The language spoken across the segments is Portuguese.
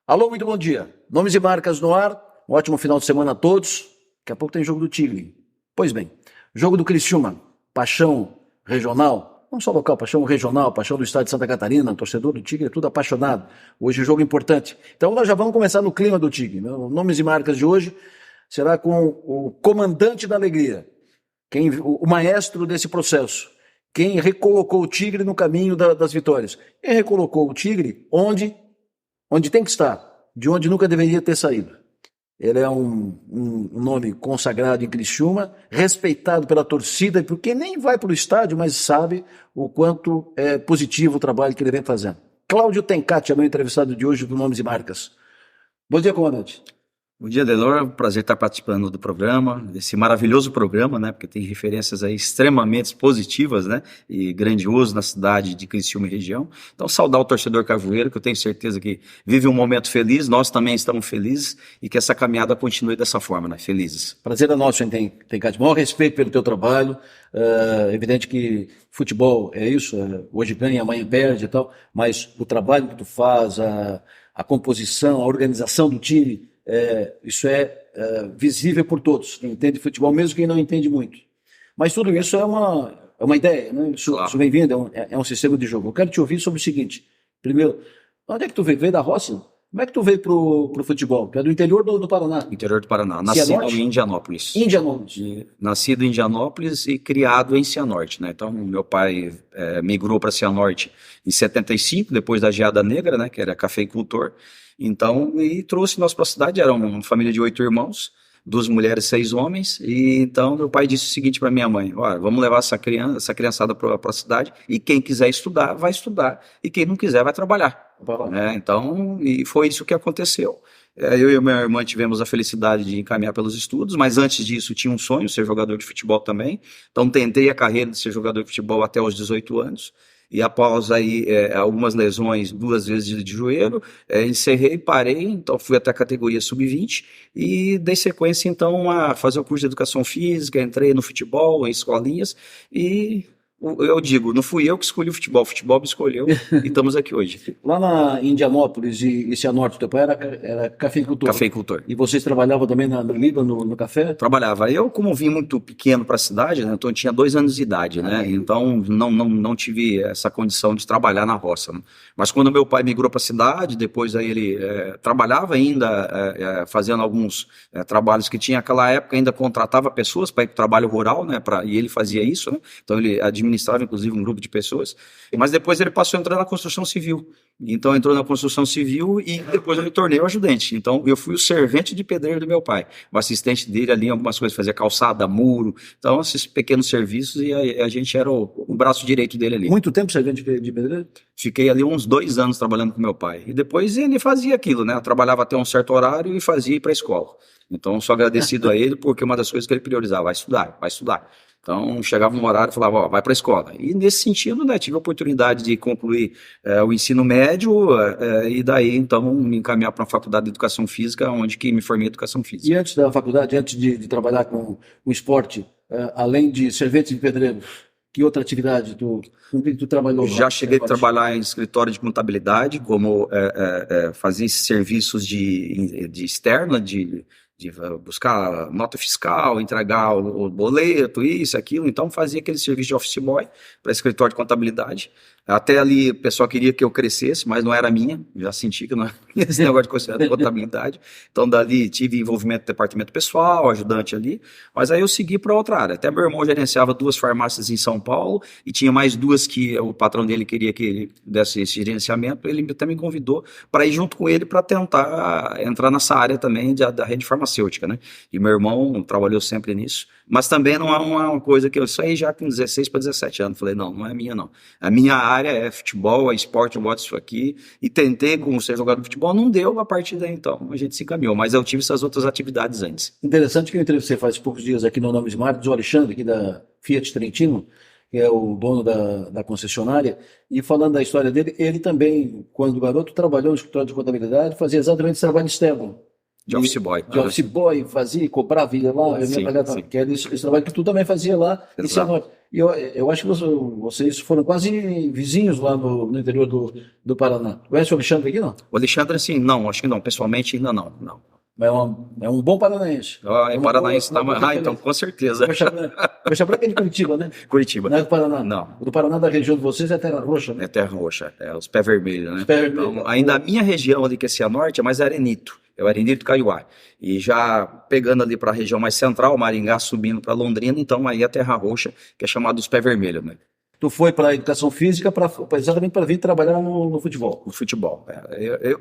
Alô, muito bom dia. Nomes e marcas no ar. Um ótimo final de semana a todos. Daqui a pouco tem jogo do Tigre. Pois bem, jogo do Criciúma. Paixão regional. Não só local, paixão regional, paixão do estado de Santa Catarina. Torcedor do Tigre é tudo apaixonado. Hoje jogo importante. Então nós já vamos começar no clima do Tigre. Nomes e marcas de hoje será com o comandante da alegria. O maestro desse processo. Quem recolocou o Tigre no caminho das vitórias. Quem recolocou o Tigre onde tem que estar, de onde nunca deveria ter saído. Ele é um nome consagrado em Criciúma, respeitado pela torcida, porque nem vai para o estádio, mas sabe o quanto é positivo o trabalho que ele vem fazendo. Cláudio Tencati é meu entrevistado de hoje do Nomes e Marcas. Bom dia, comandante. Bom dia, Delor. Prazer estar participando do programa, esse maravilhoso programa, né? Porque tem referências aí extremamente positivas, né? E grandioso na cidade de Criciúma e região. Então, saudar o torcedor carvoeiro, que eu tenho certeza que vive um momento feliz, nós também estamos felizes e que essa caminhada continue dessa forma, né? Felizes. Prazer é nosso, Tencati. Maior respeito pelo teu trabalho. É evidente que futebol é isso, hoje ganha, amanhã perde e tal, mas o trabalho que tu faz, a composição, a organização do time, isso é visível por todos, quem entende futebol, mesmo quem não entende muito. Mas tudo isso é uma ideia, né? Isso vem vindo, é um sistema de jogo. Eu quero te ouvir sobre o seguinte. Primeiro, onde é que tu veio? Veio da roça? Como é que tu veio pro futebol? Tu é do interior do Paraná? Interior do Paraná. Nascido em Indianópolis. Nascido em Indianópolis e criado em Cianorte, né? Então, meu pai migrou para Cianorte em 75, depois da Geada Negra, né? Que era cafeicultor. Então, e trouxe nós para a cidade, era uma família de 8 irmãos, 2 mulheres, 6 homens, e então meu pai disse o seguinte para minha mãe: olha, vamos levar essa criançada para a cidade, e quem quiser estudar, vai estudar, e quem não quiser, vai trabalhar. Então, e foi isso que aconteceu. Eu e minha irmã tivemos a felicidade de encaminhar pelos estudos, mas antes disso tinha um sonho, ser jogador de futebol também, então tentei a carreira de ser jogador de futebol até os 18 anos, e após aí algumas lesões, 2 vezes de joelho, encerrei, parei, então fui até a categoria sub-20 e dei sequência então a fazer o curso de educação física, entrei no futebol, em escolinhas e eu digo, não fui eu que escolhi o futebol me escolheu e estamos aqui hoje. Lá na Indianópolis e Cianorte, teu pai era cafeicultor. Cafeicultor. E vocês trabalhavam também na Liba, no café? Trabalhava. Eu, como vim muito pequeno para a cidade, né, então eu tinha 2 anos de idade, né, então não tive essa condição de trabalhar na roça. Né? Mas quando meu pai migrou para a cidade, depois aí ele trabalhava ainda, fazendo alguns trabalhos que tinha naquela época, ainda contratava pessoas para ir para o trabalho rural, né, e ele fazia isso, né, então ele administrava inclusive um grupo de pessoas, mas depois ele passou a entrar na construção civil. Então entrou na construção civil e depois eu me tornei o ajudante. Então eu fui o servente de pedreiro do meu pai, o assistente dele ali em algumas coisas, fazia calçada, muro, então esses pequenos serviços e a gente era o braço direito dele ali. Muito tempo servente de pedreiro? Fiquei ali uns 2 anos trabalhando com meu pai e depois ele fazia aquilo, né? Eu trabalhava até um certo horário e fazia ir para a escola. Então sou agradecido a ele porque uma das coisas que ele priorizava, vai estudar. Então, chegava um horário e falava, ó, vai para a escola. E nesse sentido, né, tive a oportunidade de concluir o ensino médio e daí, então, me encaminhar para uma faculdade de Educação Física, onde que me formei em Educação Física. E antes da faculdade, antes de trabalhar com o esporte, além de servente de pedreiro, que outra atividade tu trabalhou? Já cheguei a trabalhar em escritório de contabilidade, como fazer esses serviços de externa, de buscar nota fiscal, entregar o boleto, isso, aquilo. Então fazia aquele serviço de office boy para escritório de contabilidade. Até ali o pessoal queria que eu crescesse, mas não era minha, já senti que não era esse negócio de contabilidade. Então dali tive envolvimento no departamento pessoal, ajudante ali, mas aí eu segui para outra área. Até meu irmão gerenciava 2 farmácias em São Paulo e tinha mais 2 que o patrão dele queria que ele desse esse gerenciamento, ele até me convidou para ir junto com ele para tentar entrar nessa área também da rede farmacêutica, né? E meu irmão trabalhou sempre nisso, mas também não é uma coisa que eu saí já com 16 para 17 anos, falei, não é minha não. A minha área é futebol, é esporte, eu boto isso aqui, e tentei como ser jogador de futebol, não deu, a partir daí então a gente se encaminhou, mas eu tive essas outras atividades antes. Interessante que eu entrevistei faz poucos dias aqui no Nomes e Marcas, o Alexandre, aqui da Fiat Trentino, que é o dono da concessionária, e falando da história dele, ele também, quando garoto, trabalhou no escritório de contabilidade, fazia exatamente esse trabalho externo. De office boy. De office boy, fazia, cobrava, ia lá, eu sim. Que era esse trabalho que tu também fazia lá em Cianorte. E eu acho que vocês foram quase vizinhos lá no interior do Paraná. Conhece o Alexandre aqui, não? O Alexandre, assim, não, acho que não, pessoalmente ainda não. É um bom paranaense. É paranaense, então com certeza. Coxa Branca é de Curitiba, né? Curitiba. Não é do Paraná? Não. O do Paraná, da região de vocês, é Terra Roxa, né? É Terra Roxa, os pés vermelhos, né? Os pés vermelhos. Então, ainda a minha região ali, que é Cianorte, é mais Arenito. É o Arenito Caiuá. E já pegando ali para a região mais central, Maringá, subindo para Londrina, então aí é Terra Roxa, que é chamado dos pés vermelhos, né? Tu foi para a educação física exatamente para vir trabalhar no futebol. No futebol.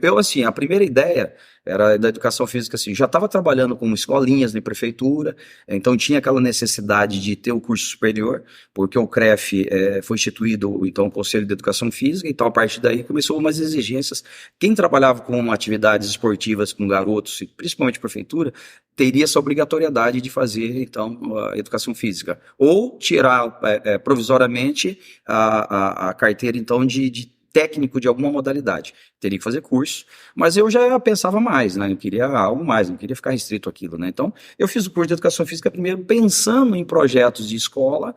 Eu, assim, a primeira ideia era da educação física, assim, já estava trabalhando com escolinhas de prefeitura, então tinha aquela necessidade de ter o curso superior, porque o CREF foi instituído, então, o Conselho de Educação Física, então a partir daí começou umas exigências. Quem trabalhava com atividades esportivas com garotos, principalmente prefeitura, teria essa obrigatoriedade de fazer, então, a educação física. Ou tirar provisoriamente a carteira, então, de técnico de alguma modalidade. Teria que fazer curso, mas eu já pensava mais, né? Eu queria algo mais, não queria ficar restrito àquilo, né? Então, eu fiz o curso de Educação Física primeiro pensando em projetos de escola,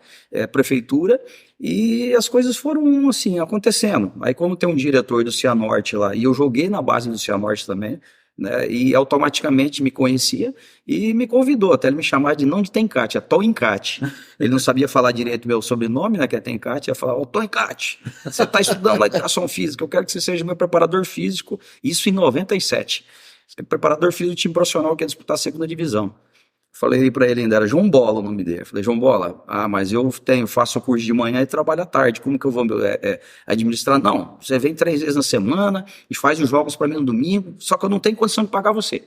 prefeitura, e as coisas foram, assim, acontecendo. Aí, como tem um diretor do Cianorte lá, e eu joguei na base do Cianorte também, né, e automaticamente me conhecia e me convidou, até ele me chamar de não de Tencate, é Toencate. Ele não sabia falar direito meu sobrenome, né, que é Tencate, ia falar, ô Toencate, você está estudando lá educação física, eu quero que você seja meu preparador físico, isso em 97. Você é preparador físico do time profissional que ia disputar a segunda divisão. Falei para ele ainda, era João Bola o nome dele. Falei, João Bola, mas eu faço o curso de manhã e trabalho à tarde, como que eu vou administrar? Não, você vem 3 vezes na semana e faz os jogos para mim no domingo, só que eu não tenho condição de pagar você.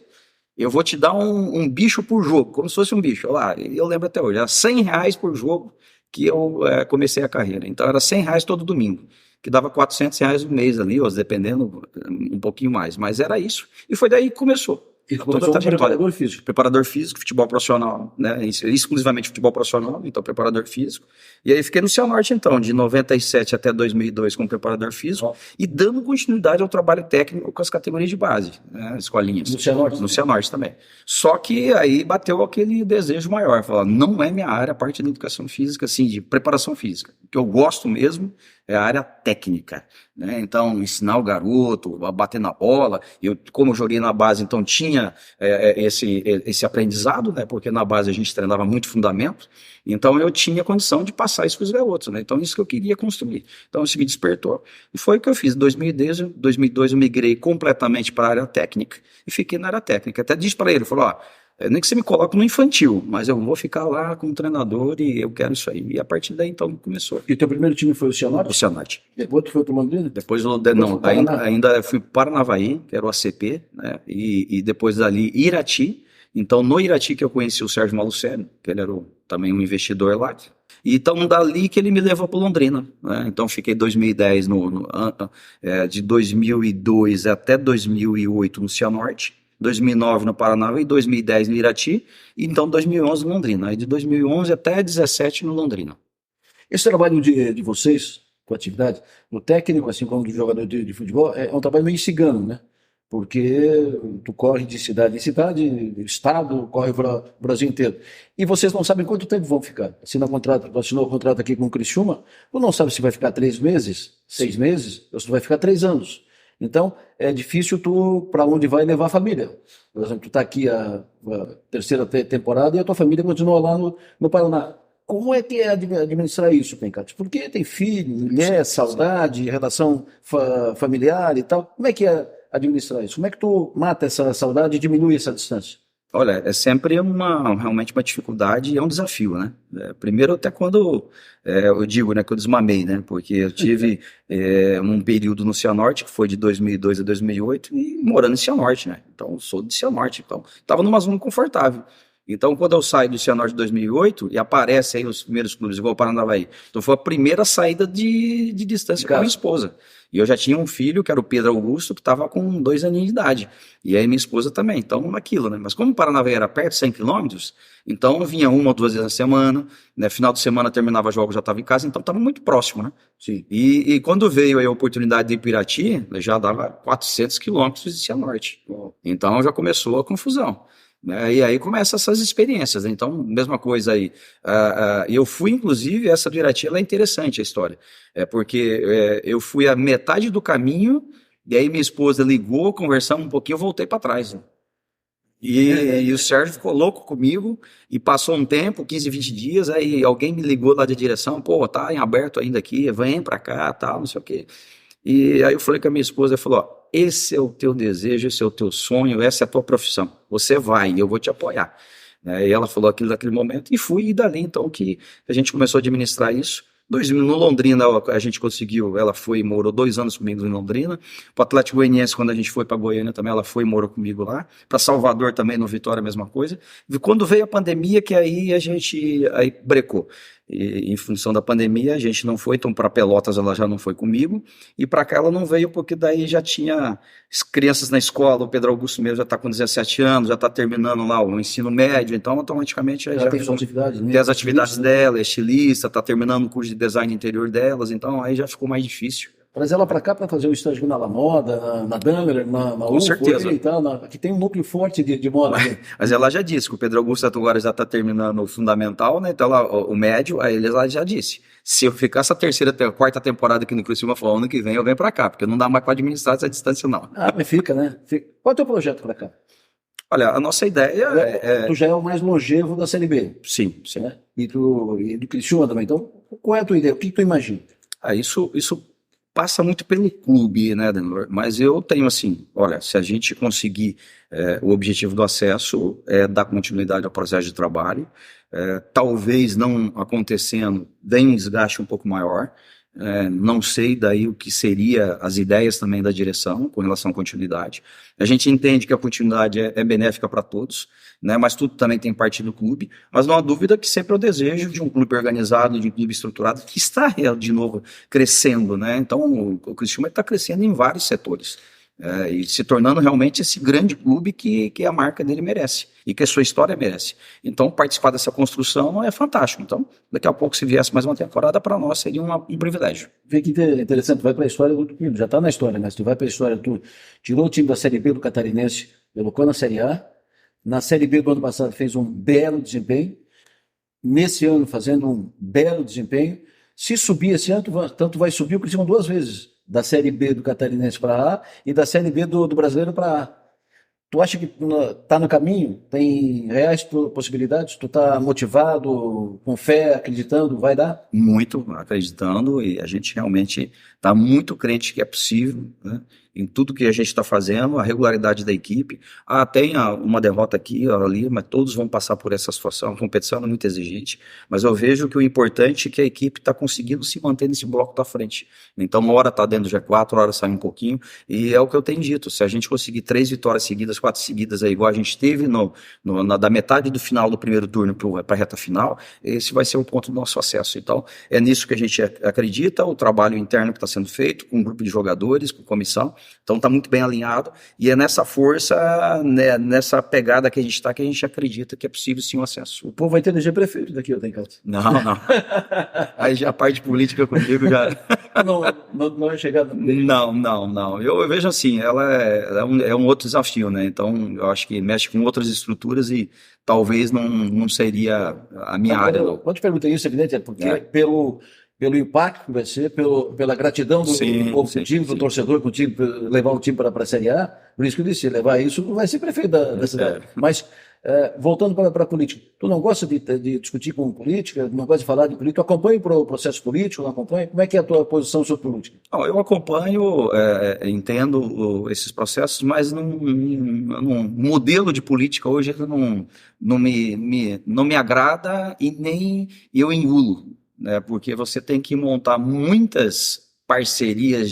Eu vou te dar um bicho por jogo, como se fosse um bicho. Lá, eu lembro até hoje, era R$100 por jogo que eu comecei a carreira. Então era R$100 todo domingo, que dava R$400 no mês ali, dependendo um pouquinho mais. Mas era isso, e foi daí que começou. E começou como preparador físico. Preparador físico, futebol profissional, né? Exclusivamente futebol profissional, então preparador físico. E aí fiquei no Cianorte, então, de 97 até 2002 como preparador físico, e dando continuidade ao trabalho técnico com as categorias de base, né? Escolinhas. No Cianorte? No Cianorte também. Só que aí bateu aquele desejo maior, falar, não é minha área, a parte da educação física, assim, de preparação física. O que eu gosto mesmo é a área técnica, né? Então, ensinar o garoto a bater na bola. Como eu joguei na base, então tinha esse aprendizado, né? Porque na base a gente treinava muito fundamento, então eu tinha condição de passar isso para os garotos, né? Então, isso que eu queria construir. Então, isso me despertou, e foi o que eu fiz. Em 2002 eu migrei completamente para a área técnica, e fiquei na área técnica. Até disse para ele, falou, nem que você me coloque no infantil, mas eu vou ficar lá como treinador e eu quero isso aí. E a partir daí, então, começou. E o teu primeiro time foi o Cianorte? O Cianorte. Depois tu foi para o Londrina? Depois ainda fui para o Paranavaí, que era o ACP, né? E depois dali, Irati. Então, no Irati que eu conheci o Sérgio Malucelli, que ele era também um investidor lá. E então, dali que ele me levou para Londrina, né? Então, fiquei 2010, de 2002 até 2008 no Cianorte. 2009 no Paraná e 2010 no Irati, e então 2011 no Londrina. Aí de 2011 até 2017 no Londrina. Esse trabalho de vocês, com atividade, no técnico, assim como do jogador de futebol, é um trabalho meio cigano, né? Porque tu corre de cidade em cidade, estado, corre para o Brasil inteiro. E vocês não sabem quanto tempo vão ficar. Assinou o contrato aqui com o Criciúma, tu não sabe se vai ficar 3 meses, 6 meses, ou se vai ficar 3 anos. Então, é difícil tu, para onde vai, levar a família. Por exemplo, tu está aqui a 3ª temporada e a tua família continua lá no Paraná. Como é que é administrar isso, Tencate? Porque tem filho, mulher, saudade, relação familiar e tal. Como é que é administrar isso? Como é que tu mata essa saudade e diminui essa distância? Olha, é sempre realmente uma dificuldade e é um desafio, né? Primeiro, até quando eu digo, né, que eu desmamei, né? Porque eu tive um período no Cianorte, que foi de 2002 a 2008, e morando em Cianorte, né? Então, eu sou de Cianorte, então estava numa zona confortável. Então, quando eu saio do Cianorte em 2008 e aparece aí os primeiros clubes, igual o Paranavaí, então foi a primeira saída de distância com a minha esposa. E eu já tinha um filho, que era o Pedro Augusto, que estava com 2 aninhos de idade. E aí minha esposa também, então aquilo, né? Mas como o Paranavaí era perto, 100 quilômetros, então eu vinha 1 ou 2 vezes na semana, né? Final de semana terminava jogos, já estava em casa, então estava muito próximo, né? Sim. E quando veio aí a oportunidade de ir para Irati, já dava 400 quilômetros de Cianorte. Então já começou a confusão. Né? E aí começam essas experiências, né? Então, mesma coisa aí. Eu fui, inclusive, essa do Irati, ela é interessante a história, porque eu fui a metade do caminho, e aí minha esposa ligou, conversamos um pouquinho, eu voltei para trás. Né? E o Sérgio ficou louco comigo, e passou um tempo, 15, 20 dias, aí alguém me ligou lá de direção, pô, tá em aberto ainda aqui, vem para cá, tal, não sei o quê. E aí eu falei com a minha esposa, ela falou, ó, esse é o teu desejo, esse é o teu sonho, essa é a tua profissão, você vai, eu vou te apoiar. E ela falou aquilo naquele momento, e fui, e dali então que a gente começou a administrar isso. No Londrina a gente conseguiu, ela foi e morou 2 anos comigo em Londrina. Para o Atlético Goianiense, quando a gente foi para Goiânia também, ela foi e morou comigo lá. Para Salvador também, no Vitória, a mesma coisa. E quando veio a pandemia, que aí a gente aí brecou. E, em função da pandemia, a gente não foi, então para Pelotas ela já não foi comigo, e para cá ela não veio porque daí já tinha crianças na escola, o Pedro Augusto mesmo já está com 17 anos, já está terminando lá o ensino médio, então automaticamente já tem suas atividades, né? Tem as atividades dela, é estilista, está terminando o curso de design interior delas, então aí já ficou mais difícil. Trazer ela para cá para fazer um estágio na La Moda, na Daimler, na Com UFO, certeza. E tal, que tem um núcleo forte de moda. Mas ela já disse que o Pedro Augusto agora já está terminando o fundamental, né? Então lá, o médio, aí ela já disse. Se eu ficar essa quarta temporada aqui no Criciúma, falou, ano que vem eu venho para cá, porque não dá mais para administrar essa distância, não. Mas fica, né? Qual é o teu projeto para cá? Olha, a nossa ideia Tu já é o mais longevo da Série B. Sim, sim. Né? E do Criciúma também. Então, qual é a tua ideia? O que tu imagina? Isso passa muito pelo clube, né, Denor? Mas eu tenho assim, olha, se a gente conseguir o objetivo do acesso é dar continuidade ao processo de trabalho, talvez não acontecendo, venha um desgaste um pouco maior, não sei daí o que seria as ideias também da direção com relação à continuidade. A gente entende que a continuidade é benéfica para todos, né, mas tudo também tem parte do clube, mas não há dúvida que sempre é o desejo de um clube organizado, de um clube estruturado, que está, de novo, crescendo, né? Então o Criciúma está crescendo em vários setores, e se tornando realmente esse grande clube que a marca dele merece, e que a sua história merece. Então participar dessa construção é fantástico. Então daqui a pouco, se viesse mais uma temporada, para nós seria um privilégio. Vê que interessante, tu vai para a história do clube, já está na história, mas tu vai para a história, tu tirou o time da Série B do Catarinense, colocou na Série A. Na Série B do ano passado fez um belo desempenho. Nesse ano fazendo um belo desempenho. Se subir esse ano, tanto vai subir o Criciúma 2 vezes. Da Série B do Catarinense para A e da Série B do Brasileiro para A. Tu acha que está no caminho? Tem reais possibilidades? Tu está motivado, com fé, acreditando, vai dar? Muito acreditando, e a gente realmente está muito crente que é possível, né? Em tudo que a gente está fazendo, a regularidade da equipe. Tem uma derrota aqui ou ali, mas todos vão passar por essa situação. A competição é muito exigente, mas eu vejo que o importante é que a equipe está conseguindo se manter nesse bloco da frente. Então, uma hora está dentro do G4, uma hora sai um pouquinho, e é o que eu tenho dito. Se a gente conseguir 3 vitórias seguidas, 4 seguidas, igual a gente teve da metade do final do primeiro turno para a reta final, esse vai ser o ponto do nosso acesso. Então, é nisso que a gente acredita, o trabalho interno que está sendo feito, com um grupo de jogadores, com comissão. Então está muito bem alinhado, e é nessa força, né, nessa pegada que a gente está, que a gente acredita que é possível sim o acesso. O povo vai ter eleger prefeito daqui, eu tenho que... Não. Aí já a parte política comigo já... não vai chegar... Não. Eu vejo assim, ela é um outro desafio, né? Então eu acho que mexe com outras estruturas e talvez não seria a minha área. Quando te perguntei isso, é evidente, porque pelo impacto que vai ser, pela gratidão do povo contigo, do torcedor contigo, levar o time para a Série A, por isso que eu disse, levar isso, vai ser prefeito da cidade. Mas, voltando para a política, tu não gosta de discutir com política, não gosta de falar de política, tu acompanha o processo político, não acompanha? Como é que é a tua posição sobre política? Eu acompanho, entendo esses processos, mas num modelo de política hoje não me agrada e nem eu engulo. Né, porque você tem que montar muitas parcerias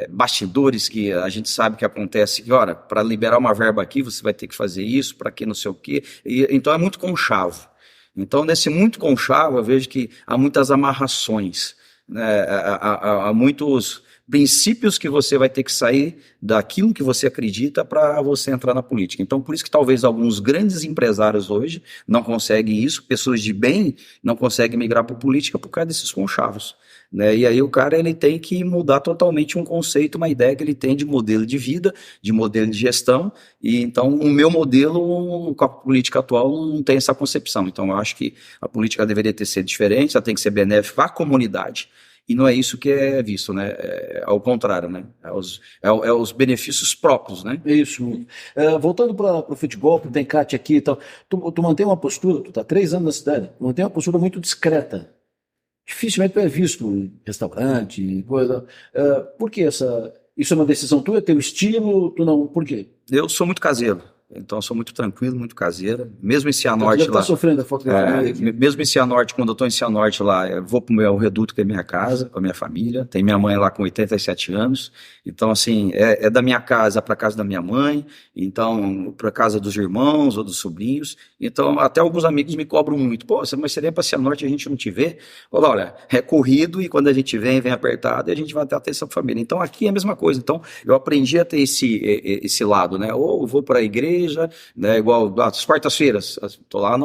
bastidores que a gente sabe que acontece, que, ora, para liberar uma verba aqui, você vai ter que fazer isso, para que não sei o quê. Então é muito conchavo. Então, nesse muito conchavo, eu vejo que há muitas amarrações, né? Há muitos princípios que você vai ter que sair daquilo que você acredita para você entrar na política. Então, por isso que talvez alguns grandes empresários hoje não conseguem isso, pessoas de bem não conseguem migrar para a política por causa desses conchavos, né? E aí o cara ele tem que mudar totalmente um conceito, uma ideia que ele tem de modelo de vida, de modelo de gestão, e então o meu modelo com a política atual não tem essa concepção. Então eu acho que a política deveria ser diferente, ela tem que ser benéfica à comunidade. E não é isso que é visto, né? É ao contrário, né? É os benefícios próprios, né? Isso. Voltando para o futebol, para o Tencate aqui e tal, tu mantém uma postura, tu está 3 anos na cidade, mantém uma postura muito discreta. Dificilmente tu é visto em restaurante, coisa. Por que isso é uma decisão tua, é teu estilo, tu não, por quê? Eu sou muito caseiro. Então, eu sou muito tranquilo, muito caseiro. Mesmo em Cianorte lá. Tá sofrendo a falta da família aqui. Mesmo em Cianorte, quando eu estou em Cianorte lá, eu vou para o meu reduto, que é minha casa, com a minha família. Tem minha mãe lá com 87 anos. Então, assim, é da minha casa para casa da minha mãe. Então, para casa dos irmãos ou dos sobrinhos. Então, até alguns amigos me cobram muito. Pô, mas seria para Cianorte e a gente não te vê? Olha, é corrido e quando a gente vem apertado e a gente vai ter atenção para a família. Então, aqui é a mesma coisa. Então, eu aprendi a ter esse lado, né? Ou eu vou para a igreja, né, igual as quartas-feiras, estou lá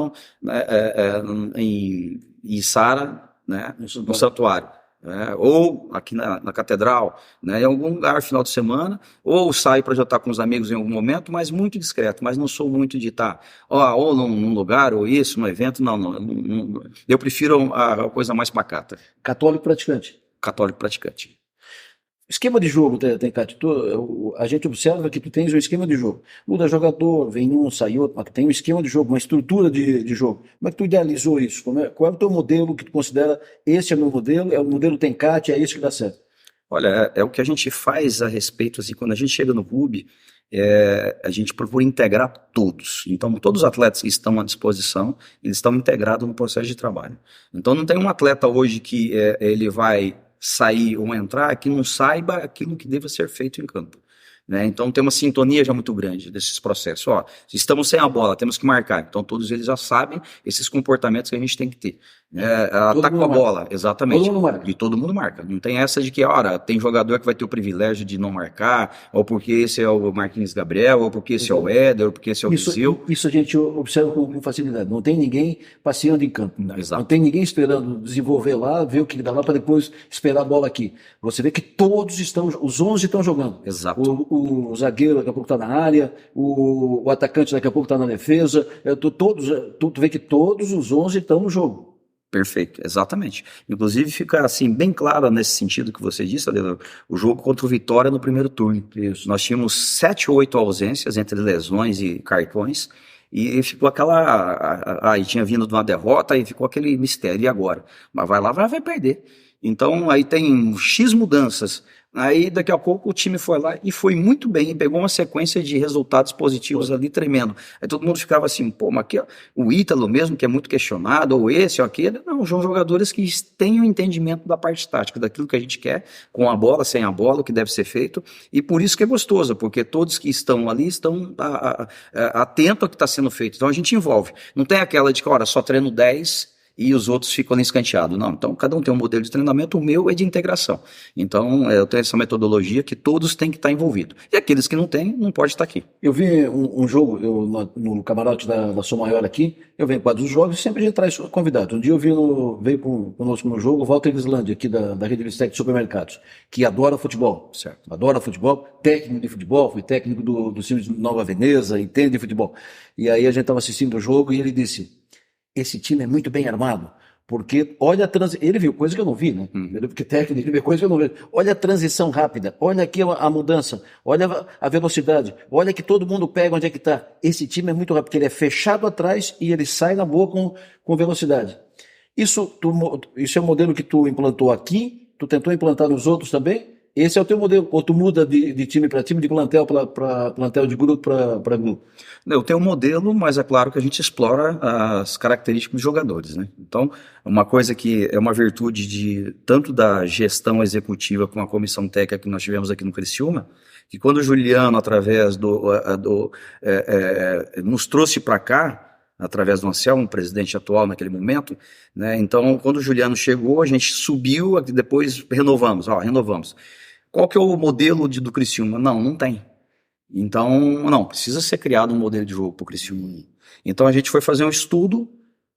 em Içara, né, no santuário, né, ou aqui na catedral, né, em algum lugar final de semana, ou saio para jantar com os amigos em algum momento, mas muito discreto, mas não sou muito de estar ou num lugar, ou isso, num evento, não, eu prefiro a coisa mais pacata. Católico praticante. Católico praticante. Esquema de jogo, Tencate, a gente observa que tu tens um esquema de jogo. Muda jogador, vem um, sai outro, mas tem um esquema de jogo, uma estrutura de jogo. Como é que tu idealizou isso? Qual é o teu modelo que tu considera, esse é o meu modelo, é o modelo Tencate, é esse que dá certo? Olha, é o que a gente faz a respeito, assim, quando a gente chega no clube, a gente procura integrar todos. Então, todos os atletas que estão à disposição, eles estão integrados no processo de trabalho. Então, não tem um atleta hoje que ele vai sair ou entrar que não saiba aquilo que deva ser feito em campo, né? Então tem uma sintonia já muito grande desses processos. Se estamos sem a bola, temos que marcar. Então todos eles já sabem esses comportamentos que a gente tem que ter. Ataque com a bola, exatamente. Todo mundo marca. E todo mundo marca. Não tem essa de que, tem jogador que vai ter o privilégio de não marcar, ou porque esse é o Marquinhos Gabriel, ou porque esse é o Éder, ou porque esse é o Viseu. Isso a gente observa com facilidade. Não tem ninguém passeando em campo. Não tem ninguém esperando desenvolver lá, ver o que dá lá para depois esperar a bola aqui. Você vê que todos os 11 estão jogando. Exato. O zagueiro daqui a pouco está na área, o atacante daqui a pouco está na defesa. Tu vê que todos os 11 estão no jogo. Perfeito, exatamente. Inclusive fica assim bem claro nesse sentido que você disse, Adelo, o jogo contra o Vitória no primeiro turno. Isso. Nós tínhamos 7 ou 8 ausências entre lesões e cartões e ficou aí tinha vindo de uma derrota e ficou aquele mistério, e agora? Mas vai lá, vai perder. Então aí tem X mudanças. Aí daqui a pouco o time foi lá e foi muito bem, e pegou uma sequência de resultados positivos ali tremendo. Aí todo mundo ficava assim, mas aqui o Ítalo mesmo, que é muito questionado, ou esse ou aquele. Não, são jogadores que têm o entendimento da parte tática, daquilo que a gente quer, com a bola, sem a bola, o que deve ser feito, e por isso que é gostoso, porque todos que estão ali estão atentos ao que está sendo feito. Então a gente envolve. Não tem aquela de que, só treino 10 e os outros ficam ali escanteados. Não, então cada um tem um modelo de treinamento, o meu é de integração. Então eu tenho essa metodologia que todos têm que estar envolvidos. E aqueles que não têm, não pode estar aqui. Eu vi um jogo, no camarote da Som Maior aqui, eu venho para os jogos e sempre a gente traz convidados. Um dia veio conosco no jogo o Walter Islândia, aqui da Rede Vistec de Supermercados, que adora futebol. Certo. Adora futebol, técnico de futebol, foi técnico do time de Nova Veneza, entende de futebol. E aí a gente estava assistindo o jogo e ele disse: esse time é muito bem armado, porque olha a transição, ele viu coisa que eu não vi, né? Porque técnico, ele vê coisa que eu não vi. Olha a transição rápida, olha aqui a mudança, olha a velocidade, olha que todo mundo pega onde é que está. Esse time é muito rápido, porque ele é fechado atrás e ele sai na boa com velocidade. Isso é um modelo que tu implantou aqui, tu tentou implantar nos outros também? Esse é o teu modelo? Ou tu muda de time para time, de plantel para plantel, de grupo para grupo? Eu tenho um modelo, mas é claro que a gente explora as características dos jogadores, né? Então, uma coisa que é uma virtude de tanto da gestão executiva como a comissão técnica que nós tivemos aqui no Criciúma, que quando o Juliano, através nos trouxe para cá, através do Anselmo, presidente atual naquele momento, né? Então, quando o Juliano chegou, a gente subiu, depois renovamos. Qual que é o modelo do Criciúma? Não tem. Então, não, precisa ser criado um modelo de jogo para o Criciúma. Então, a gente foi fazer um estudo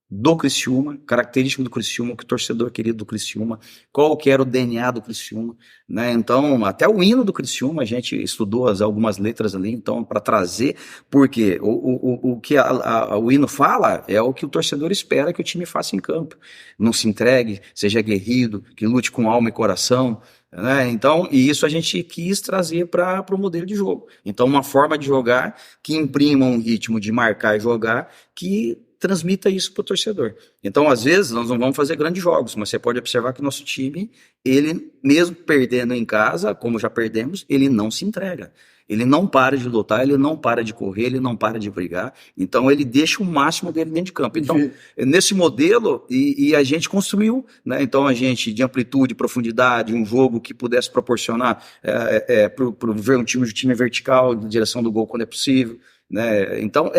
do Criciúma, característica do Criciúma, o que o torcedor querido do Criciúma, qual que era o DNA do Criciúma, né? Então, até o hino do Criciúma, a gente estudou algumas letras ali, então, para trazer, porque o que o hino fala é o que o torcedor espera que o time faça em campo. Não se entregue, seja aguerrido, que lute com alma e coração, né? Então, e isso a gente quis trazer para o modelo de jogo. Então, uma forma de jogar que imprima um ritmo de marcar e jogar que transmita isso para o torcedor. Então, às vezes, nós não vamos fazer grandes jogos, mas você pode observar que o nosso time, ele, mesmo perdendo em casa, como já perdemos, ele não se entrega. Ele não para de lutar, ele não para de correr, ele não para de brigar. Então, ele deixa o máximo dele dentro de campo. Então, nesse modelo, e a gente construiu, né? Então, a gente, de amplitude, profundidade, um jogo que pudesse proporcionar para ver um time vertical, de direção do gol quando é possível, né? Então,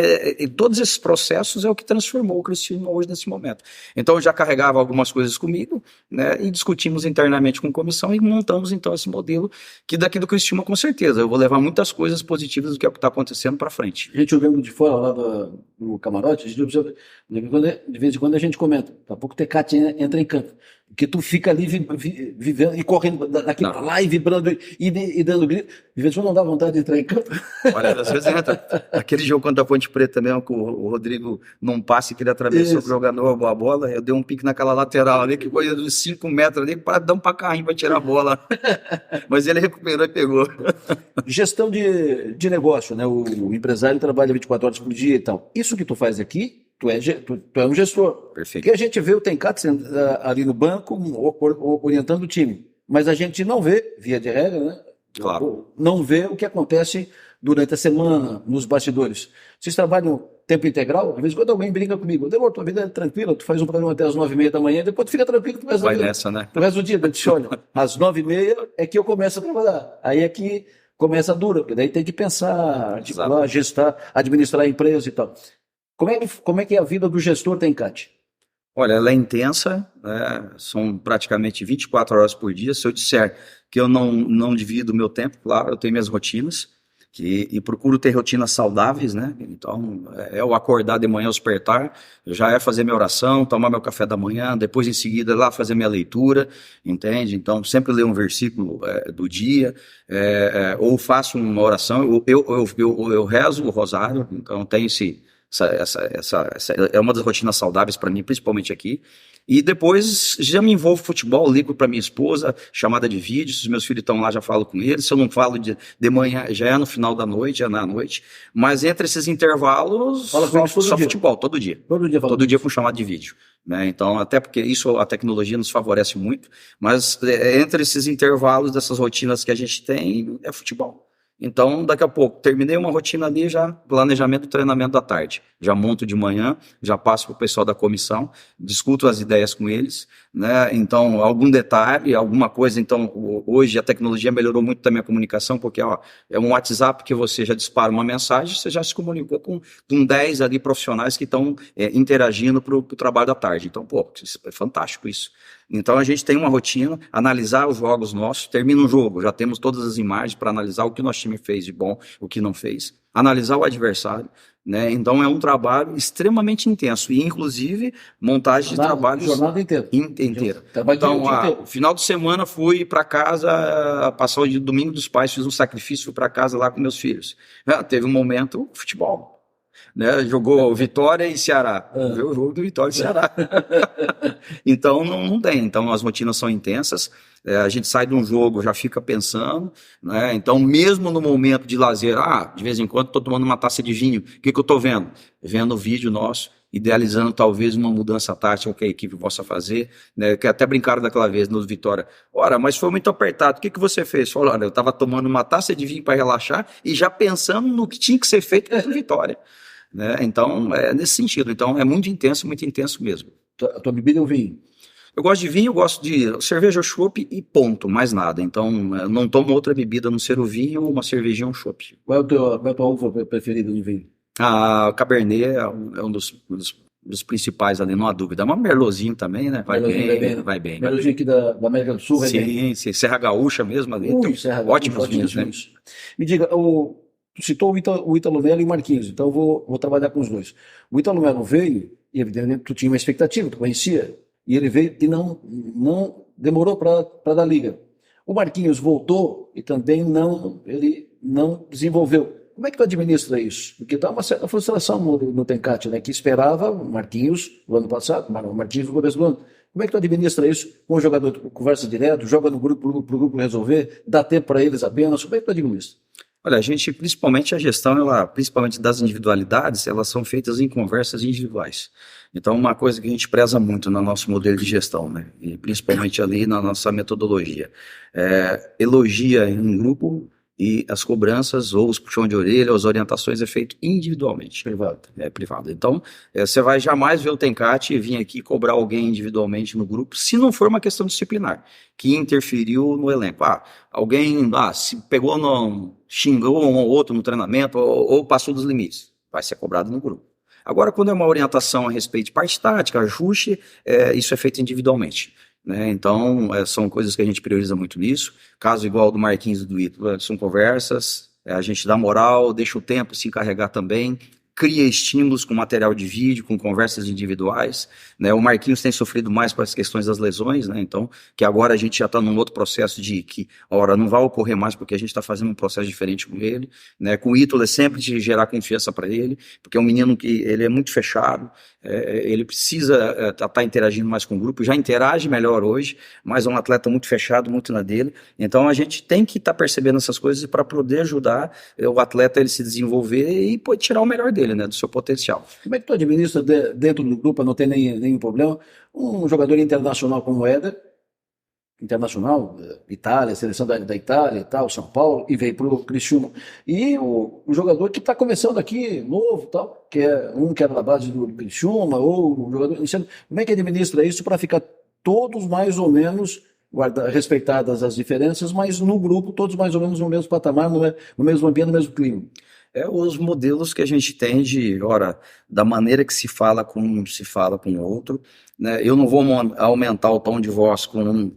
todos esses processos é o que transformou o Criciúma hoje nesse momento. Então, eu já carregava algumas coisas comigo, né? E discutimos internamente com a comissão e montamos, então, esse modelo que daqui do Criciúma, com certeza, eu vou levar muitas coisas positivas do que é o que está acontecendo para frente. A gente olhando de fora lá do camarote, a gente observa, de vez em quando a gente comenta, daqui a pouco o Tecate entra em campo, porque tu fica ali vivendo e correndo daqui para lá e vibrando e dando grito. De vez em quando não dá vontade de entrar em campo. Olha, às vezes entra. Aquele jogo contra a Ponte Preta também, com o Rodrigo num passe que ele atravessou o jogador, a bola, eu dei um pique naquela lateral ali, que foi de 5 metros ali, para dar um carrinho para tirar a bola. Mas ele recuperou e pegou. Gestão de negócio, né? O empresário trabalha 24 horas por dia e tal. Isso que tu faz aqui, tu é um gestor. Perfeito. Porque a gente vê o Tencate ali no banco orientando o time, mas a gente não vê, via de regra, né? Claro. Não vê o que acontece durante a semana nos bastidores. Vocês trabalham tempo integral? Às vezes quando alguém brinca comigo, Demor, tua vida é tranquila, tu faz um programa até as 9h30 da manhã, depois tu fica tranquilo, tu vai nessa, né? Tu resto do dia, eu te olha, às 9h30 é que eu começo a trabalhar. Aí é que começa a dura, porque daí tem que pensar, articular, gestar, administrar a empresa e tal. Como é que é a vida do gestor Tencate? Olha, ela é intensa, né? São praticamente 24 horas por dia. Se eu disser que eu não divido o meu tempo, claro, eu tenho minhas rotinas, e procuro ter rotinas saudáveis, né? Então, é o acordar de manhã, despertar, já é fazer minha oração, tomar meu café da manhã, depois em seguida lá fazer minha leitura, entende? Então, sempre ler um versículo do dia, ou faço uma oração, eu rezo o rosário, então tenho é uma das rotinas saudáveis para mim, principalmente aqui. E depois já me envolvo com futebol, ligo para minha esposa, chamada de vídeo, se os meus filhos estão lá, já falo com eles. Se eu não falo de manhã, já é no final da noite, já é na noite. Mas entre esses intervalos, só futebol, todo dia. Todo dia com chamada de vídeo. Né? Então, até porque isso, a tecnologia nos favorece muito, mas entre esses intervalos dessas rotinas que a gente tem, é futebol. Então, daqui a pouco, terminei uma rotina ali, já planejamento do treinamento da tarde. Já monto de manhã, já passo para o pessoal da comissão, discuto as ideias com eles, né? Então, algum detalhe, alguma coisa. Então, hoje a tecnologia melhorou muito também a comunicação, porque é um WhatsApp que você já dispara uma mensagem, você já se comunicou com 10 ali profissionais que estão interagindo para o trabalho da tarde. Então, é fantástico isso. Então a gente tem uma rotina, analisar os jogos nossos, termina um jogo, já temos todas as imagens para analisar o que o nosso time fez de bom, o que não fez, analisar o adversário, né? Então é um trabalho extremamente intenso e inclusive montagem de trabalhos jornada inteira. Então, final de semana fui para casa, passar o domingo dos pais, fiz um sacrifício, fui para casa lá com meus filhos. Teve um momento futebol. Né, jogou Vitória e Ceará. Viu o jogo do Vitória e Ceará. Então, não tem. Então, as rotinas são intensas. A gente sai de um jogo, já fica pensando. Né? Então, mesmo no momento de lazer, de vez em quando estou tomando uma taça de vinho. O que eu estou vendo? Vendo o vídeo nosso, idealizando talvez uma mudança tática que a equipe possa fazer, né? Que até brincaram daquela vez no Vitória. Ora, mas foi muito apertado, o que você fez? Falou, olha, eu estava tomando uma taça de vinho para relaxar e já pensando no que tinha que ser feito contra o Vitória. Né? Então, é nesse sentido. Então, é muito intenso mesmo. A tua bebida é o vinho? Eu gosto de vinho, eu gosto de cerveja ou chopp e ponto, mais nada. Então, eu não tomo outra bebida a não ser o vinho ou uma cervejinha ou um chopp. Qual é a tua uva preferida no vinho? A Cabernet é um dos principais ali, não há dúvida. Uma Merlotinho também, né? Vai bem. Merlotinho aqui da América do Sul, vai bem. Sim, Serra Gaúcha mesmo ali. Ótimos vinhos, né? Me diga, tu citou o Ítalo Melo e o Marquinhos, então eu vou trabalhar com os dois. O Ítalo Melo veio, e evidentemente tu tinha uma expectativa, tu conhecia, e ele veio e não demorou para dar liga. O Marquinhos voltou e também ele não desenvolveu. Como é que tu administra isso? Porque está uma certa frustração no Tencate, né? Que esperava o Marquinhos no ano passado, o Marquinhos no começo do ano. Como é que tu administra isso com o jogador? Tu conversa direto, joga no grupo para o grupo resolver, dá tempo para eles apenas? Como é que tu administra? Olha, principalmente a gestão, principalmente das individualidades, elas são feitas em conversas individuais. Então, uma coisa que a gente preza muito no nosso modelo de gestão, né? E principalmente ali na nossa metodologia, elogia em grupo e as cobranças ou os puxões de orelha, as orientações é feito individualmente. Privado. Então, você vai jamais ver o Tencate e vir aqui cobrar alguém individualmente no grupo, se não for uma questão disciplinar, que interferiu no elenco. Alguém se xingou um ou outro no treinamento ou passou dos limites, vai ser cobrado no grupo. Agora, quando é uma orientação a respeito de parte tática, ajuste, isso é feito individualmente. Né? Então, são coisas que a gente prioriza muito nisso. Caso igual do Marquinhos e do Ítalo, são conversas, a gente dá moral, deixa o tempo se encarregar também, cria estímulos com material de vídeo, com conversas individuais, né? O Marquinhos tem sofrido mais para as questões das lesões, né? Então, que agora a gente já está num outro processo de que, não vai ocorrer mais porque a gente está fazendo um processo diferente com ele, né? Com o Ítalo é sempre de gerar confiança para ele, porque é um menino que ele é muito fechado, ele precisa estar interagindo mais com o grupo, já interage melhor hoje, mas é um atleta muito fechado, muito na dele. Então, a gente tem que estar percebendo essas coisas para poder ajudar o atleta a ele se desenvolver e poder tirar o melhor dele, né, do seu potencial. Como é que tu administra dentro do grupo, não tem nenhum problema, um jogador internacional como o Éder, internacional, Itália, seleção da Itália e tal, São Paulo, e veio para o Criciúma. E o jogador que está começando aqui, novo tal, que era da base do Criciúma, ou o jogador iniciando. Como é que administra isso para ficar todos mais ou menos respeitadas as diferenças, mas no grupo, todos mais ou menos no mesmo patamar, no mesmo ambiente, no mesmo clima? Os modelos que a gente tem da maneira que se fala com um, se fala com o outro, né? Eu não vou aumentar o tom de voz com um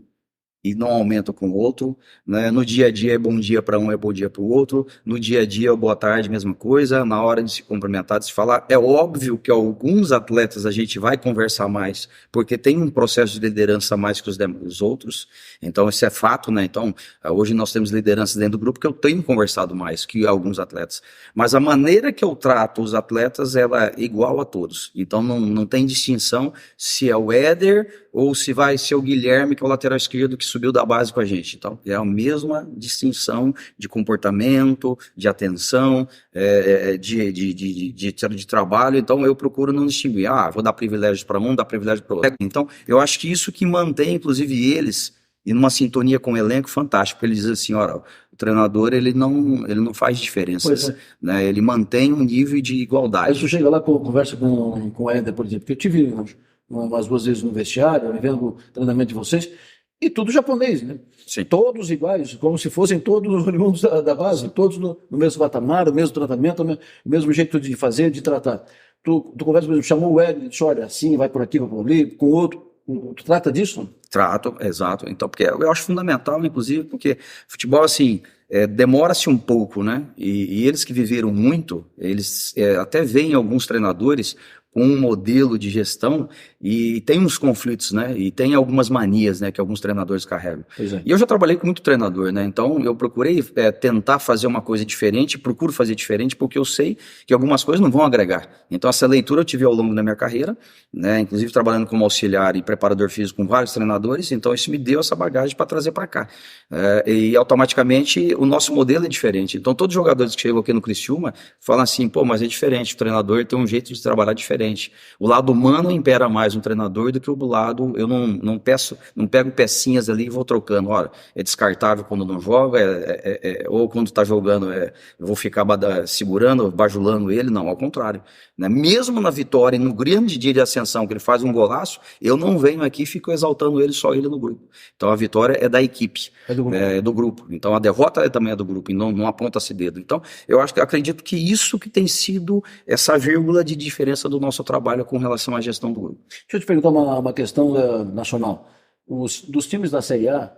e não aumenta com o outro, né? No dia a dia é bom dia para um, é bom dia para o outro, no dia a dia é boa tarde, mesma coisa, na hora de se cumprimentar, de se falar, é óbvio que alguns atletas a gente vai conversar mais, porque tem um processo de liderança a mais que os outros, então isso é fato, né? Então, hoje nós temos lideranças dentro do grupo que eu tenho conversado mais que alguns atletas, mas a maneira que eu trato os atletas, ela é igual a todos, então não tem distinção se é o Éder ou se vai ser o Guilherme, que é o lateral esquerdo que subiu da base com a gente. Então, é a mesma distinção de comportamento, de atenção, de trabalho. Então, eu procuro não distinguir. Vou dar privilégios para um, dar privilégios para o outro. Então, eu acho que isso que mantém, inclusive, eles em uma sintonia com o elenco fantástico. Ele diz assim, o treinador ele não faz diferenças, né? Ele mantém um nível de igualdade. Aí você chega lá, conversa com o Éder, por exemplo, que eu tive umas 2 vezes no vestiário, vendo o treinamento de vocês, e tudo japonês, né? Sim. Todos iguais, como se fossem todos oriundos da base, todos no mesmo patamar, o mesmo tratamento, o mesmo jeito de fazer, de tratar. Tu conversa, por exemplo, chamou o Éder, disse, olha, assim, vai por aqui, vai por ali, com o outro. Tu trata disso? Trato, exato. Então, porque eu acho fundamental, inclusive, porque futebol, assim, demora-se um pouco, né? E eles que viveram muito, eles até veem alguns treinadores com um modelo de gestão e tem uns conflitos, né? E tem algumas manias, né? Que alguns treinadores carregam. E eu já trabalhei com muito treinador, né? Então eu procurei tentar fazer uma coisa diferente, procuro fazer diferente porque eu sei que algumas coisas não vão agregar. Então essa leitura eu tive ao longo da minha carreira, né? Inclusive trabalhando como auxiliar e preparador físico com vários treinadores, então isso me deu essa bagagem para trazer para cá. E automaticamente o nosso modelo é diferente. Então todos os jogadores que chegam aqui no Criciúma falam assim, mas é diferente, o treinador tem um jeito de trabalhar diferente. diferente. O lado humano impera mais no treinador do que o lado, eu não pego pecinhas ali e vou trocando. Olha, é descartável quando não joga, ou quando está jogando, eu vou ficar segurando, bajulando ele. Não, ao contrário. Né? Mesmo na vitória, no grande dia de ascensão, que ele faz um golaço, eu não venho aqui e fico exaltando ele, só ele no grupo. Então a vitória é da equipe, é do grupo. Então a derrota também é do grupo, e não aponta-se dedo. Então eu acredito que isso que tem sido essa vírgula de diferença do nosso trabalho com relação à gestão do grupo. Deixa eu te perguntar uma questão nacional. Dos times da Série A,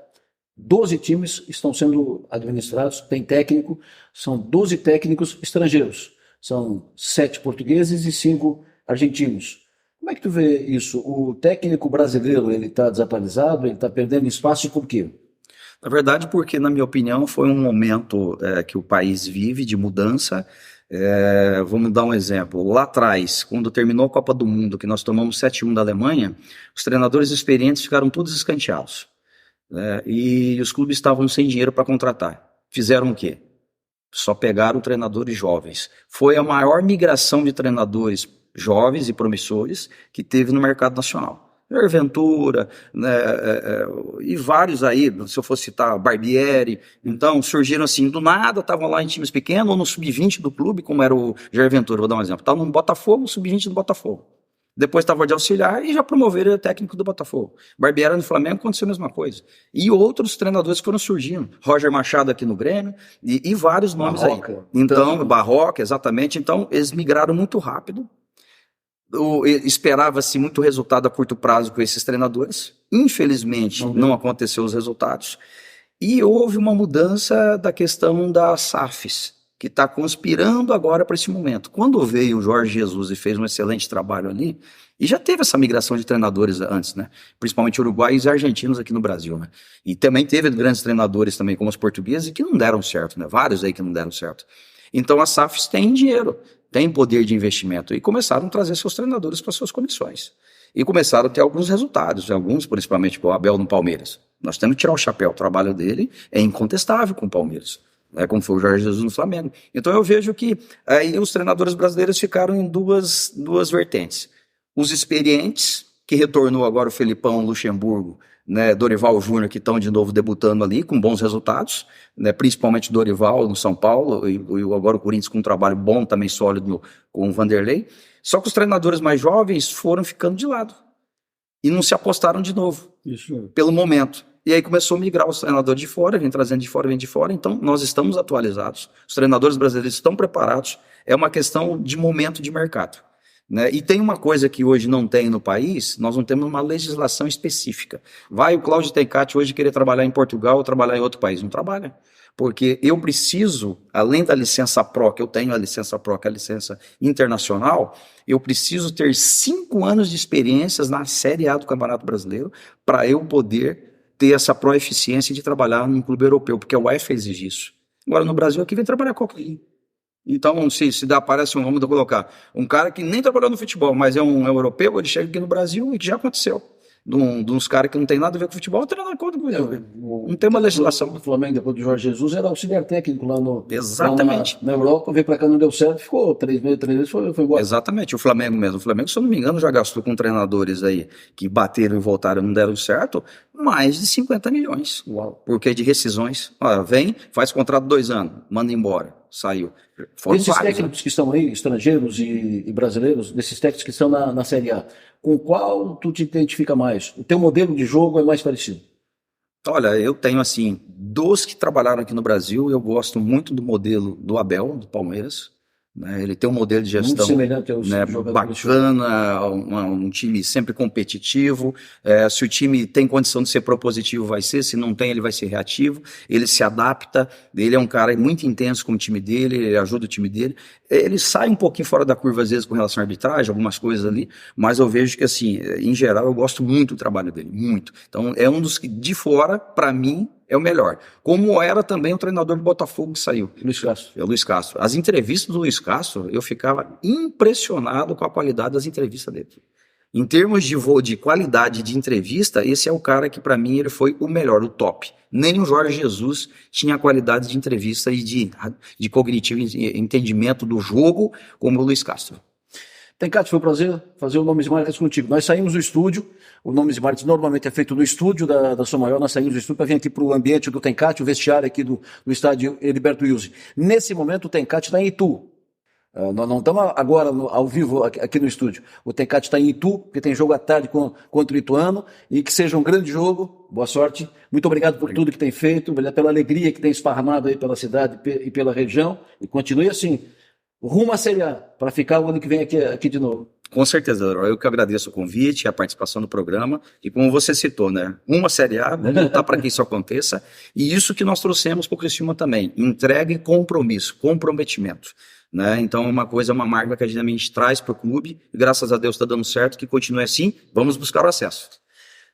12 times estão sendo administrados, tem técnico, são 12 técnicos estrangeiros. São 7 portugueses e 5 argentinos. Como é que tu vê isso? O técnico brasileiro, ele está desatualizado, ele está perdendo espaço por quê? Na verdade, porque, na minha opinião, foi um momento que o país vive de mudança. Vamos dar um exemplo. Lá atrás, quando terminou a Copa do Mundo, que nós tomamos 7-1 da Alemanha, os treinadores experientes ficaram todos escanteados. E os clubes estavam sem dinheiro para contratar. Fizeram o quê? Só pegaram treinadores jovens. Foi a maior migração de treinadores jovens e promissores que teve no mercado nacional. Jair Ventura, né, e vários aí, se eu fosse citar, Barbieri. Então surgiram assim, do nada, estavam lá em times pequenos, ou no sub-20 do clube, como era o Jair Ventura, vou dar um exemplo. Estava no Botafogo, sub-20 do Botafogo. Depois estava de auxiliar e já promoveram o técnico do Botafogo. Barbieri no Flamengo, aconteceu a mesma coisa. E outros treinadores foram surgindo. Roger Machado aqui no Grêmio e vários nomes Barroca, aí. Então, Barroca, exatamente. Então, eles migraram muito rápido. Esperava-se muito resultado a curto prazo com esses treinadores. Infelizmente, não aconteceu os resultados. E houve uma mudança da questão das SAFs, que está conspirando agora para esse momento. Quando veio o Jorge Jesus e fez um excelente trabalho ali, e já teve essa migração de treinadores antes, né? Principalmente uruguaios e argentinos aqui no Brasil, né? E também teve grandes treinadores também, como os portugueses, que não deram certo, né? Vários aí que não deram certo. Então as SAFs têm dinheiro, têm poder de investimento, e começaram a trazer seus treinadores para suas comissões. E começaram a ter alguns resultados, alguns, principalmente o Abel no Palmeiras. Nós temos que tirar o chapéu, o trabalho dele é incontestável com o Palmeiras. Como foi o Jorge Jesus no Flamengo. Então eu vejo que aí os treinadores brasileiros ficaram em duas vertentes. Os experientes, que retornou agora o Felipão, o Luxemburgo, né, Dorival Júnior, que estão de novo debutando ali com bons resultados, né, principalmente o Dorival no São Paulo, e agora o Corinthians com um trabalho bom, também sólido com o Vanderlei. Só que os treinadores mais jovens foram ficando de lado e não se apostaram de novo, pelo momento. E aí começou a migrar os treinadores de fora, vem trazendo de fora, vem de fora. Então, nós estamos atualizados. Os treinadores brasileiros estão preparados. É uma questão de momento de mercado. Né? E tem uma coisa que hoje não tem no país, nós não temos uma legislação específica. Vai o Cláudio Tencati hoje querer trabalhar em Portugal ou trabalhar em outro país. Não trabalha. Porque eu preciso, além da licença PRO, que eu tenho a licença PRO, que é a licença internacional, eu preciso ter 5 anos de experiências na Série A do Campeonato Brasileiro para eu poder ter essa proeficiência de trabalhar num clube europeu, porque a UEFA exige isso. Agora, no Brasil, aqui vem trabalhar qualquer um. Então, se dá, parece vamos colocar, um cara que nem trabalhou no futebol, mas é um europeu, ele chega aqui no Brasil, e que já aconteceu. De uns caras que não tem nada a ver com futebol, não tem nada contra não tem uma legislação. O Flamengo, depois do Jorge Jesus, era auxiliar técnico lá Exatamente. Na Europa, veio para cá, não deu certo, ficou 3 meses, foi embora. Exatamente, o Flamengo mesmo. O Flamengo, se eu não me engano, já gastou com treinadores aí que bateram e voltaram e não deram certo, mais de 50 milhões. Uau. Porque de rescisões. Vem, faz contrato 2 anos, manda embora, saiu. Esses técnicos que estão aí, estrangeiros e brasileiros, desses técnicos que estão na Série A, com qual tu te identifica mais? O teu modelo de jogo é mais parecido? Olha, eu tenho assim, dos que trabalharam aqui no Brasil, eu gosto muito do modelo do Abel, do Palmeiras. Né? Ele tem um modelo de gestão bacana, um time sempre competitivo. Se o time tem condição de ser propositivo, vai ser. Se não tem, ele vai ser reativo. Ele se adapta. Ele é um cara muito intenso com o time dele, ele ajuda o time dele. Ele sai um pouquinho fora da curva, às vezes, com relação à arbitragem, algumas coisas ali, mas eu vejo que, assim, em geral, eu gosto muito do trabalho dele, muito. Então, é um dos que, de fora, para mim, é o melhor. Como era também o treinador do Botafogo que saiu. Luiz Castro. É o Luiz Castro. As entrevistas do Luiz Castro, eu ficava impressionado com a qualidade das entrevistas dele. Em termos de qualidade de entrevista, esse é o cara que, para mim, ele foi o melhor, o top. Nem o Jorge Jesus tinha a qualidade de entrevista e de cognitivo entendimento do jogo como o Luiz Castro. Tencate, foi um prazer fazer o Nomes e Marcas contigo. Nós saímos do estúdio, o Nomes e Marcas normalmente é feito no estúdio da Som Maior, nós saímos do estúdio para vir aqui para o ambiente do Tencate, o vestiário aqui do estádio Heriberto Wilson. Nesse momento o Tencate está em Itu. Nós não estamos agora ao vivo aqui no estúdio. O Tencate está em Itu, porque tem jogo à tarde contra o Ituano, e que seja um grande jogo. Boa sorte. Muito obrigado por tudo que tem feito, obrigado pela alegria que tem esparramado aí pela cidade e pela região. E continue assim, rumo à Série A, para ficar o ano que vem aqui de novo. Com certeza, eu que agradeço o convite, a participação no programa, e como você citou, né, uma Série A, vamos lutar para que isso aconteça, e isso que nós trouxemos para o Criciúma também, entrega e compromisso, comprometimento, né, então é uma marca que a gente traz para o clube, e graças a Deus está dando certo, que continue assim, vamos buscar o acesso.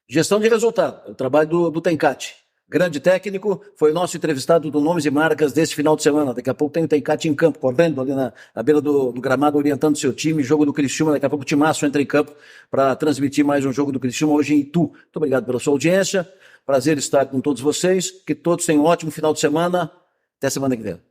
Gestão de resultado, o trabalho do Tencate. Grande técnico, foi o nosso entrevistado do Nomes e Marcas desse final de semana. Daqui a pouco tem o Tencate em campo, correndo ali na beira do gramado, orientando seu time, jogo do Criciúma. Daqui a pouco o Timaço entra em campo para transmitir mais um jogo do Criciúma hoje em Itu. Muito obrigado pela sua audiência, prazer estar com todos vocês, que todos tenham um ótimo final de semana. Até semana que vem.